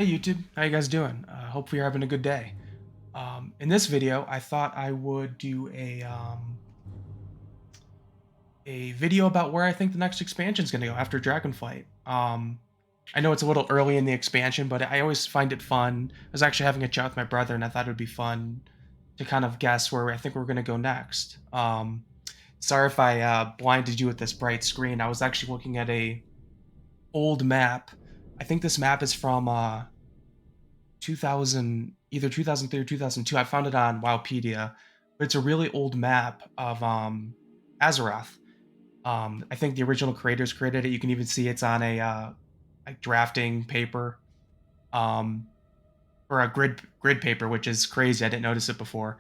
Hey YouTube, how you guys doing? Hopefully you're having a good day. In this video, I thought I would do a video about where I think the next expansion is going to go after Dragonflight. I know it's a little early in the expansion, but I always find it fun. I was actually having a chat with my brother, and I thought it would be fun to kind of guess where I think we're going to go next. Sorry if I blinded you with this bright screen. I was actually looking at a old map. I think this map is from 2000, either 2003 or 2002. I found it on Wowpedia, but it's a really old map of Azeroth. I think the original creators created it. You can even see it's on a like drafting paper, um, or a grid paper, which is crazy. I didn't notice it before.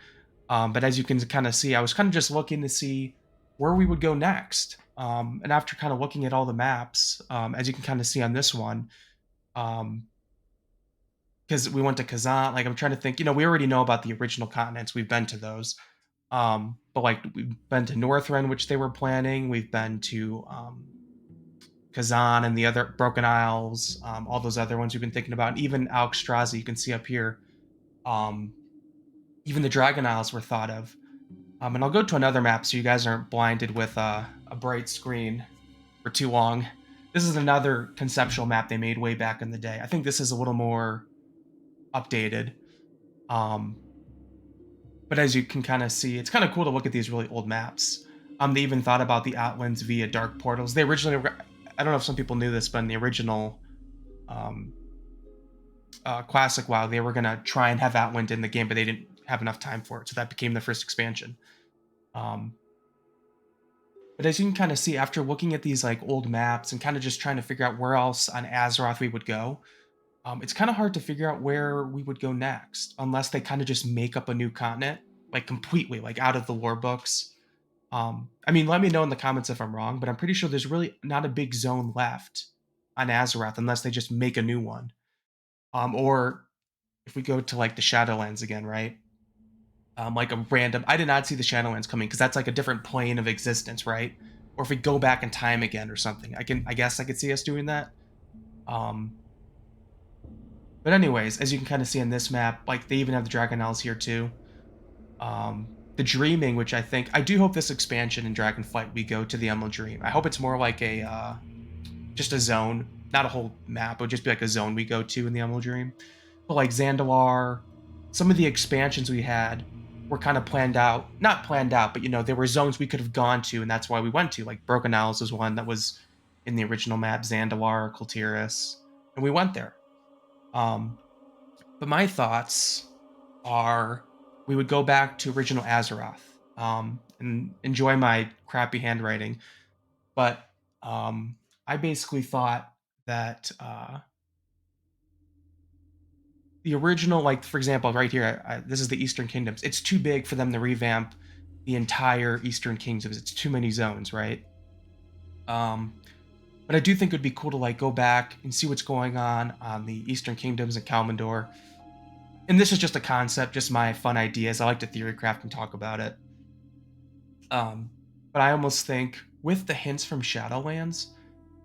But as you can kind of see, I was kind of just looking to see where we would go next. And after kind of looking at all the maps, as you can kind of see on this one, um, because we went to Kazan. Like I'm trying to think, we already know about the original continents. We've been to those. But like we've been to Northrend, which they were planning. We've been to Kazan and the other Broken Isles, all those other ones we've been thinking about. And even Alexstrasza, you can see up here. Um, Even the Dragon Isles were thought of. And I'll go to another map so you guys aren't blinded with a bright screen for too long. This is another conceptual map they made way back in the day. I think this is a little more updated. Um, But as you can kind of see, it's kind of cool to look at these really old maps. They even thought about the Outlands via dark portals. They originally, I don't know if some people knew this, but in the original um, classic WoW, they were gonna try and have Outland in the game, but they didn't have enough time for it, so that became the first expansion. Um, but as you can kind of see, after looking at these like old maps and kind of just trying to figure out where else on Azeroth we would go, it's kind of hard to figure out where we would go next, unless they kind of just make up a new continent, like completely, like out of the lore books. I mean, let me know in the comments if I'm wrong, but I'm pretty sure there's really not a big zone left on Azeroth unless they just make a new one. Or if we go to like the Shadowlands again, right? Like a random. I did not see the Shadowlands coming because that's like a different plane of existence, right? Or if we go back in time again or something, I guess I could see us doing that. Um, but anyways, as you can kind of see on this map, like they even have the Dragon Isles here too. The Dreaming, which I do hope this expansion in Dragonflight we go to the Emerald Dream. I hope it's more like a just a zone, not a whole map. It would just be like a zone we go to in the Emerald Dream. But like Zandalar, some of the expansions we had were kind of planned out, not planned out, but there were zones we could have gone to, and that's why we went to. Like Broken Isles was one that was in the original map, Zandalar, Kultiris, and we went there. Um, but my thoughts are we would go back to original Azeroth, and enjoy my crappy handwriting. But I basically thought that the original, like for example, right here, this is the Eastern Kingdoms. It's too big for them to revamp the entire Eastern Kingdoms. It's too many zones, right? Um, but I do think it would be cool to like go back and see what's going on the Eastern Kingdoms and Kalmandor. And this is just a concept, just my fun ideas. I like to theory craft and talk about it. Um, but I almost think with the hints from Shadowlands,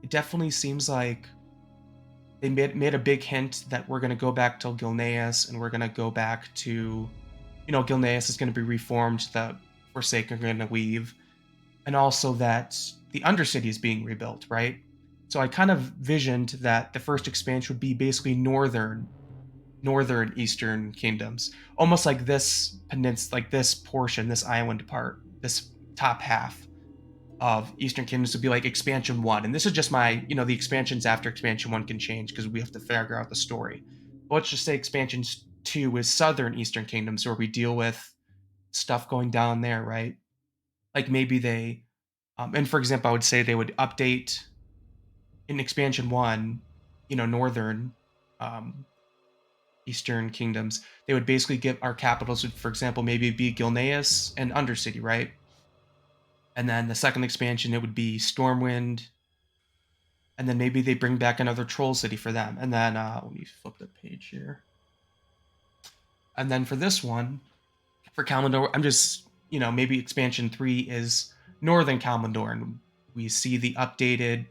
it definitely seems like they made a big hint that we're going to go back to Gilneas and we're going to go back to, Gilneas is going to be reformed, the Forsaken are going to leave, and also that the Undercity is being rebuilt, right? So I kind of visioned that the first expansion would be basically northern eastern kingdoms, almost like this peninsula, like this portion, this island part, this top half of Eastern Kingdoms would be like expansion one. And this is just my, the expansions after expansion one can change because we have to figure out the story. But let's just say expansion two is Southern Eastern Kingdoms where we deal with stuff going down there, right? Like maybe and for example, I would say they would update in expansion one, Northern um, Eastern Kingdoms. They would basically give our capitals, would, for example, maybe be Gilneas and Undercity, right? And then the second expansion, it would be Stormwind, and then maybe they bring back another troll city for them. And then let me flip the page here. And then for this one, for Kalimdor, I'm just maybe expansion 3 is Northern Kalimdor, and we see the updated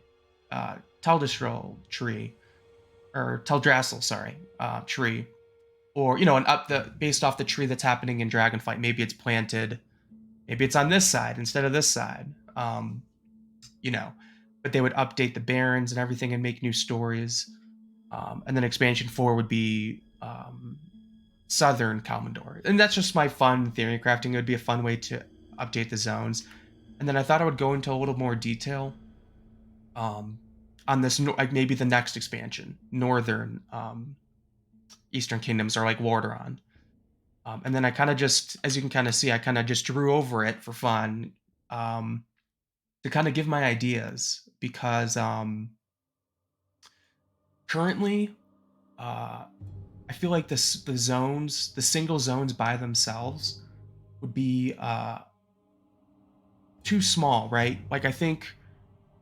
Teldestrel tree. or Teldrassil, sorry, tree, or an up the based off the tree that's happening in Dragonflight. Maybe it's planted, maybe it's on this side instead of this side. You know, but they would update the barons and everything and make new stories. And then expansion 4 would be Southern Kalmandor, and that's just my fun theory crafting. It would be a fun way to update the zones. And then I thought I would go into a little more detail um, on this, like maybe the next expansion, Northern Eastern Kingdoms, or like Lordaeron. And then I kind of just, as you can kind of see, I kind of just drew over it for fun, um, to kind of give my ideas, because currently, uh, I feel like the single zones by themselves would be too small, right? Like I think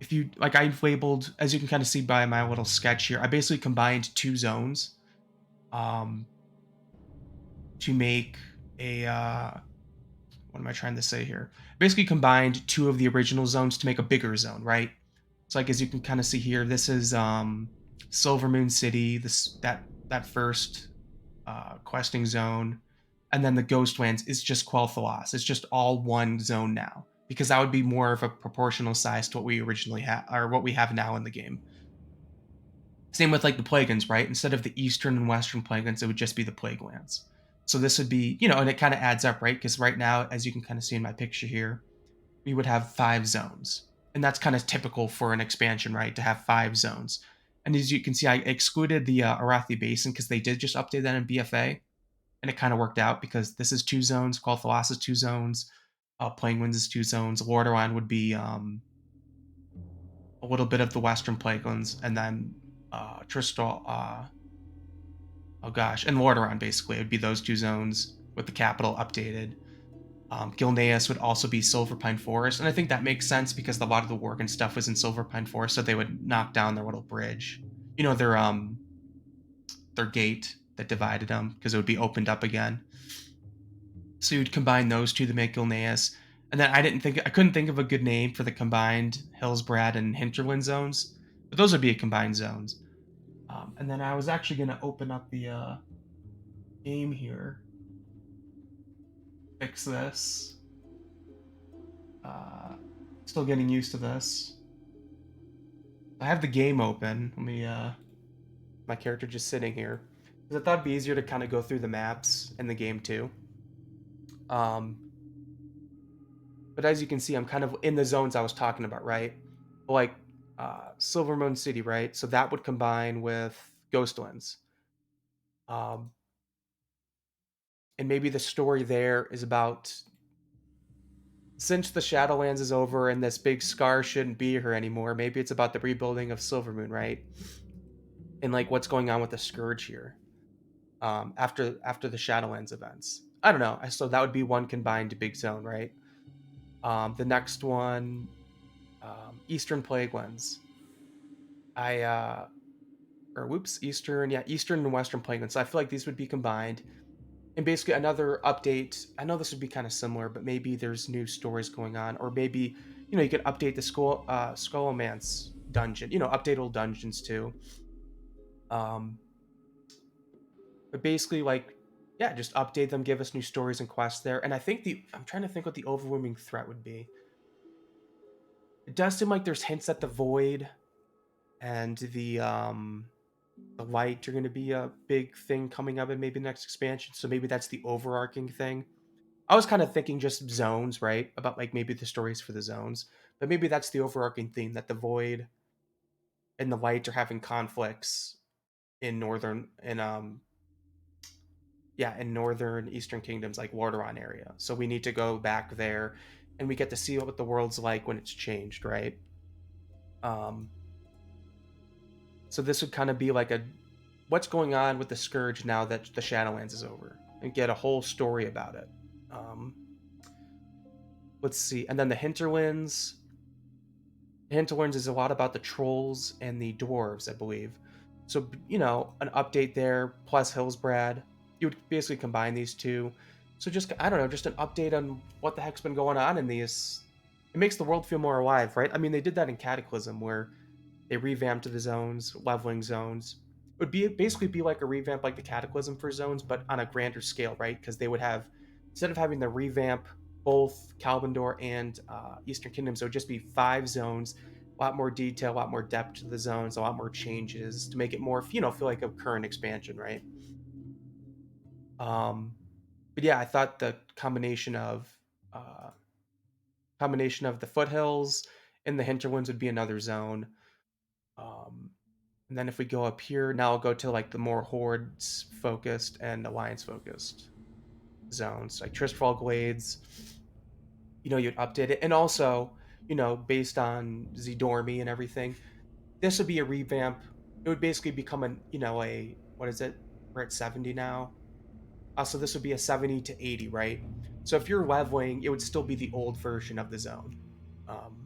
if you like, I've labeled, as you can kind of see by my little sketch here, I basically combined two zones um, to make a what am I trying to say here? Basically combined two of the original zones to make a bigger zone, right? So like, as you can kind of see here, this is Silver Moon City, that first questing zone, and then the Ghostlands is just Quel'Thalas. It's just all one zone now, because that would be more of a proportional size to what we originally have, or what we have now in the game. Same with like the Plaguelands, right? Instead of the Eastern and Western Plaguelands, it would just be the Plaguelands. So this would be, and it kind of adds up, right? Because right now, as you can kind of see in my picture here, we would have 5 zones. And that's kind of typical for an expansion, right? To have 5 zones. And as you can see, I excluded the Arathi Basin because they did just update that in BFA. And it kind of worked out because this is 2 zones, Quel'Thalas is 2 zones, Plaguelands is 2 zones, Lordaeron would be a little bit of the Western Plaguelands, and then Tristal, oh gosh, and Lordaeron basically. It would be those 2 zones with the capital updated. Gilneas would also be Silverpine Forest, and I think that makes sense because a lot of the work and stuff was in Silverpine Forest, so they would knock down their little bridge, their gate that divided them, because it would be opened up again. So you'd combine those two to make Gilneas, and then I couldn't think of a good name for the combined Hillsbrad and Hinterland zones, but those would be combined zones. And then I was actually going to open up the game here, fix this. Uh, Still getting used to this. I have the game open. Let me, my character just sitting here. Because I thought it'd be easier to kind of go through the maps in the game too. Um, but as you can see, I'm kind of in the zones I was talking about, right? Like Silver Moon City, right? So that would combine with Ghostlands. Um, and maybe the story there is about, since the Shadowlands is over and this big scar shouldn't be here anymore, maybe it's about the rebuilding of Silvermoon, right? And like what's going on with the Scourge here, after the Shadowlands events. I don't know. So that would be one combined big zone, right? The next one, Eastern Plaguelands. I or whoops, Eastern and Western Plaguelands. So I feel like these would be combined. And basically another update. I know this would be kind of similar, but maybe there's new stories going on, or maybe you could update the Skullomance dungeon. Update old dungeons too. Um, but basically, like, yeah, just update them, give us new stories and quests there. And I think I'm trying to think what the overwhelming threat would be. It does seem like there's hints that the void and the light are going to be a big thing coming up in maybe the next expansion. So maybe that's the overarching thing. I was kind of thinking just zones, right? About like maybe the stories for the zones, but maybe that's the overarching theme, that the void and the light are having conflicts in northern and yeah, in northern Eastern Kingdoms, like Lordaeron area. So we need to go back there, and we get to see what the world's like when it's changed, right? Um, so this would kind of be like a what's going on with the Scourge now that the Shadowlands is over, and get a whole story about it. Um, let's see, and then the Hinterlands. Hinterlands is a lot about the trolls and the dwarves, I believe. So, an update there, plus Hillsbrad. You would basically combine these two. So just, I don't know, just an update on what the heck's been going on in these. It makes the world feel more alive, right? I mean, they did that in Cataclysm, where they revamped the zones, leveling zones. would be basically be like a revamp like the Cataclysm for zones, but on a grander scale, right? Because they would have, instead of having the revamp both Kalbandor and Eastern Kingdoms, it would just be 5 zones, a lot more detail, a lot more depth to the zones, a lot more changes to make it more, feel like a current expansion, right? Um, but yeah, I thought the uh, combination of the foothills and the hinterlands would be another zone. Um, And then if we go up here, now I'll go to like the more hordes focused and alliance focused zones, like Tristfall Glades. You'd update it, and also, based on Zdormi and everything, this would be a revamp. It would basically become a what is it? We're at 70 now. So this would be a 70 to 80, right? So if you're leveling, it would still be the old version of the zone. Um,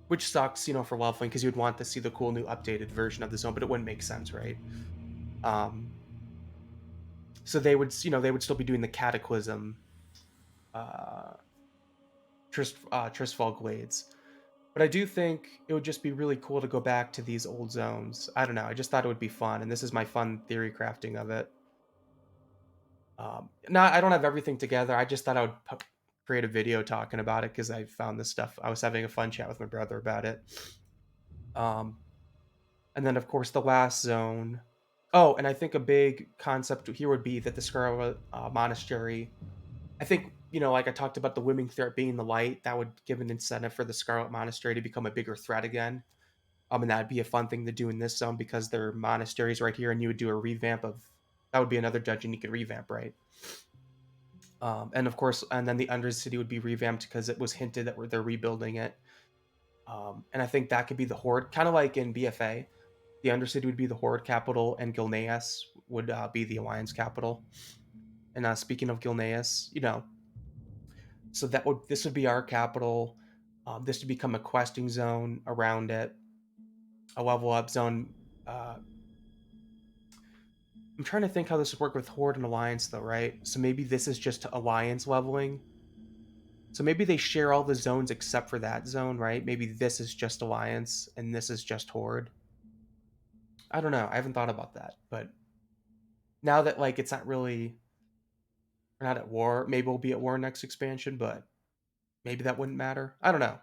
which sucks, for leveling because you'd want to see the cool new updated version of the zone, but it wouldn't make sense, right? Um, so they would still be doing the Cataclysm, uh, Tristfall Glades. But I do think it would just be really cool to go back to these old zones. I don't know. I just thought it would be fun, and this is my fun theory crafting of it. Now I don't have everything together. I just thought I would create a video talking about it because I found this stuff. I was having a fun chat with my brother about it. Um, and then of course the last zone. Oh, and I think a big concept here would be that the Scarlet Monastery, I think, like I talked about the women threat being the light, that would give an incentive for the Scarlet Monastery to become a bigger threat again. And that'd be a fun thing to do in this zone because there are monasteries right here, and you would do a revamp of that would be another dungeon you could revamp, right? And of course, and then the Undercity would be revamped because it was hinted that they're rebuilding it. And I think that could be the Horde, kind of like in BFA. The Undercity would be the Horde capital, and Gilneas would be the Alliance capital. And speaking of Gilneas, so this would be our capital. This would become a questing zone around it, a level up zone. Uh, I'm trying to think how this would work with Horde and Alliance, though, right? So maybe this is just Alliance leveling. So maybe they share all the zones except for that zone, right? Maybe this is just Alliance and this is just Horde. I don't know. I haven't thought about that, but now that like it's not really we're not at war, maybe we'll be at war next expansion, but maybe that wouldn't matter. I don't know.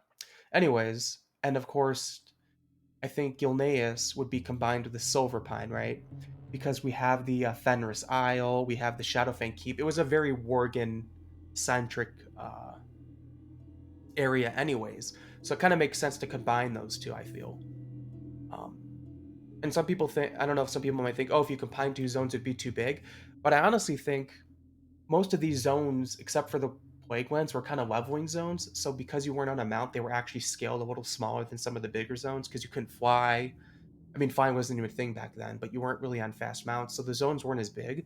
Anyways, and of course, I think Gilneas would be combined with the Silver Pine, right? Because we have the Fenris Isle, we have the Shadowfang Keep. It was a very Worgen centric area, anyways. So it kind of makes sense to combine those two, I feel. Um, and some people think, I don't know if some people might think, oh, if you combine two zones, it'd be too big. But I honestly think most of these zones, except for the Plague Lands, were kind of leveling zones. So because you weren't on a mount, they were actually scaled a little smaller than some of the bigger zones because you couldn't fly. I mean, flying wasn't even a thing back then, but you weren't really on fast mounts, so the zones weren't as big.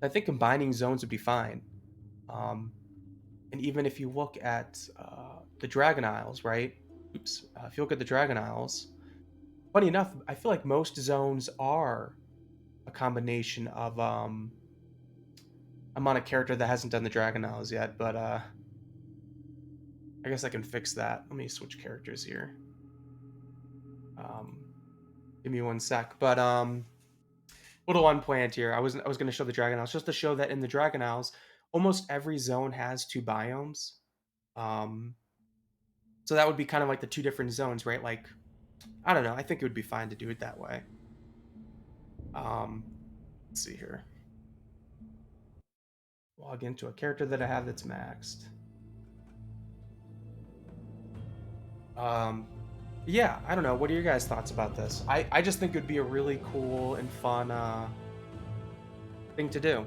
I think combining zones would be fine. Um, and even if you look at the Dragon Isles, right? Oops. If you look at the Dragon Isles, funny enough, I feel like most zones are a combination of. I'm on a character that hasn't done the Dragon Isles yet, but I guess I can fix that. Let me switch characters here. Um, give me one sec. But little unplanned here. I was going to show the Dragon Isles just to show that in the Dragon Isles, almost every zone has 2 biomes. Um, so that would be kind of like the 2 different zones, right? Like, I don't know. I think it would be fine to do it that way. Um, let's see here. Log into a character that I have that's maxed. Um, yeah, I don't know. What are your guys' thoughts about this? I just think it would be a really cool and fun thing to do.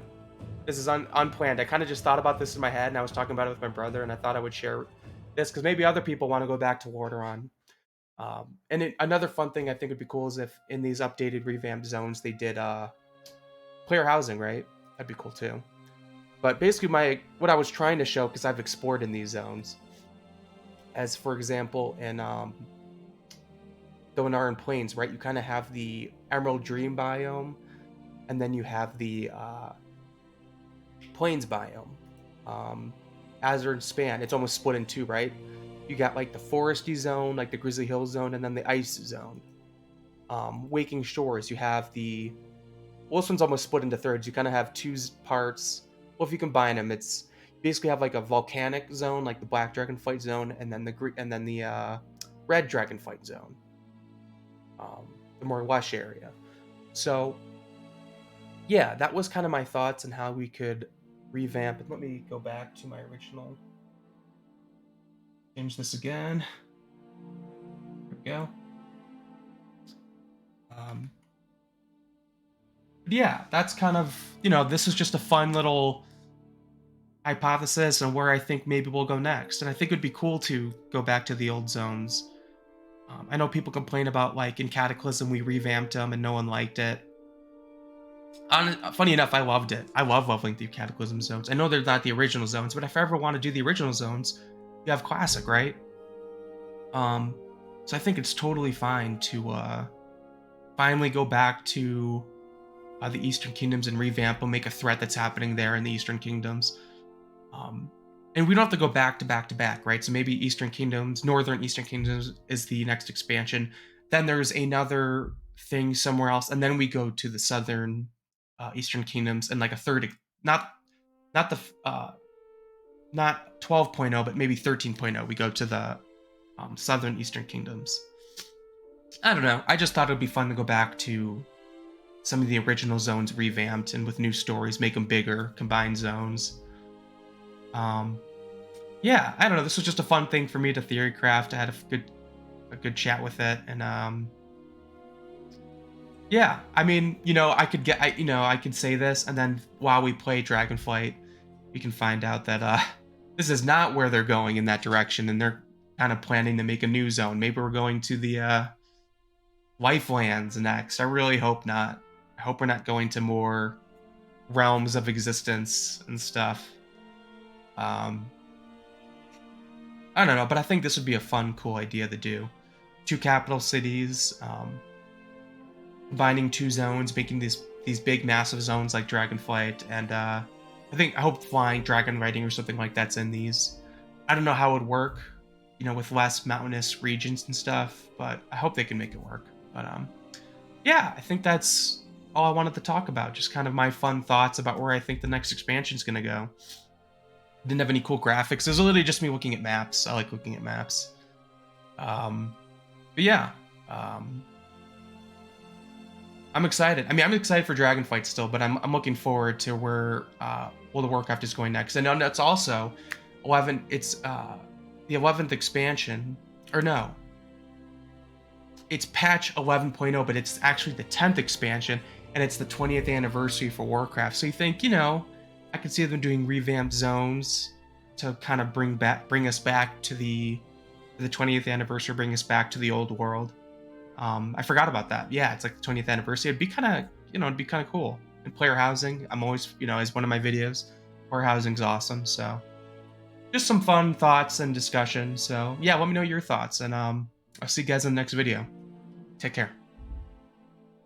This is unplanned. I kind of just thought about this in my head, and I was talking about it with my brother, and I thought I would share this because maybe other people want to go back to Lordaeron. Another fun thing I think would be cool is if in these updated revamped zones they did player housing, right? That'd be cool too. But basically, what I was trying to show, because I've explored in these zones, as for example in the Winaran Plains, right? You kind of have the Emerald Dream biome, and then you have the Plains biome. Azure Span, it's almost split in two, right? You got like the foresty zone, like the Grizzly Hill zone, and then the ice zone. Waking Shores, you have the... Well, this one's almost split into thirds. You kind of have two parts. Well, if you combine them, it's you basically have like a volcanic zone, like the Black Dragonflight zone, and then the Red Dragonflight zone, the more lush area. So, yeah, that was kind of my thoughts on how we could revamp. Let me go back to my original. Change this again. There we go. Yeah, that's kind of, this is just a fun little hypothesis on where I think maybe we'll go next. And I think it'd be cool to go back to the old zones. I know people complain about, like, in Cataclysm, we revamped them and no one liked it. Funny enough, I loved it. I love leveling through Cataclysm zones. I know they're not the original zones, but if I ever want to do the original zones, you have Classic, right? So I think it's totally fine to finally go back to the Eastern Kingdoms and revamp them, make a threat that's happening there in the Eastern Kingdoms. And we don't have to go back to back to back, right? So maybe Eastern Kingdoms, Northern Eastern Kingdoms is the next expansion. Then there's another thing somewhere else, and then we go to the Southern Eastern Kingdoms and like a third, not 12.0, but maybe 13.0. We go to the Southern Eastern Kingdoms. I don't know. I just thought it would be fun to go back to some of the original zones revamped and with new stories, make them bigger, combine zones. Yeah, I don't know. This was just a fun thing for me to theorycraft. I had a good chat with it, and yeah. I mean, I could say this, and then while we play Dragonflight, we can find out that this is not where they're going in that direction, and they're kind of planning to make a new zone. Maybe we're going to the Lifelands next. I really hope not. I hope we're not going to more realms of existence and stuff. I don't know, but I think this would be a fun, cool idea to do. 2 capital cities, combining 2 zones, making these big, massive zones like Dragonflight, and I hope flying, dragon riding, or something like that's in these. I don't know how it would work, with less mountainous regions and stuff, but I hope they can make it work. But yeah, I think that's all I wanted to talk about. Just kind of my fun thoughts about where I think the next expansion is going to go. Didn't have any cool graphics. It was literally just me looking at maps. I like looking at maps. But yeah, I'm excited. I mean, I'm excited for Dragonflight still, but I'm looking forward to where World of Warcraft is going next. And that's also 11. It's the 11th expansion, or no, it's patch 11.0, but it's actually the 10th expansion, and it's the 20th anniversary for Warcraft. So you think, I could see them doing revamped zones to kind of bring us back to the 20th anniversary, bring us back to the old world. I forgot about that. Yeah, it's like the 20th anniversary. It'd be kind of cool. And player housing, I'm always, as one of my videos, player housing's awesome. So just some fun thoughts and discussion. So yeah, let me know your thoughts, and I'll see you guys in the next video. Take care.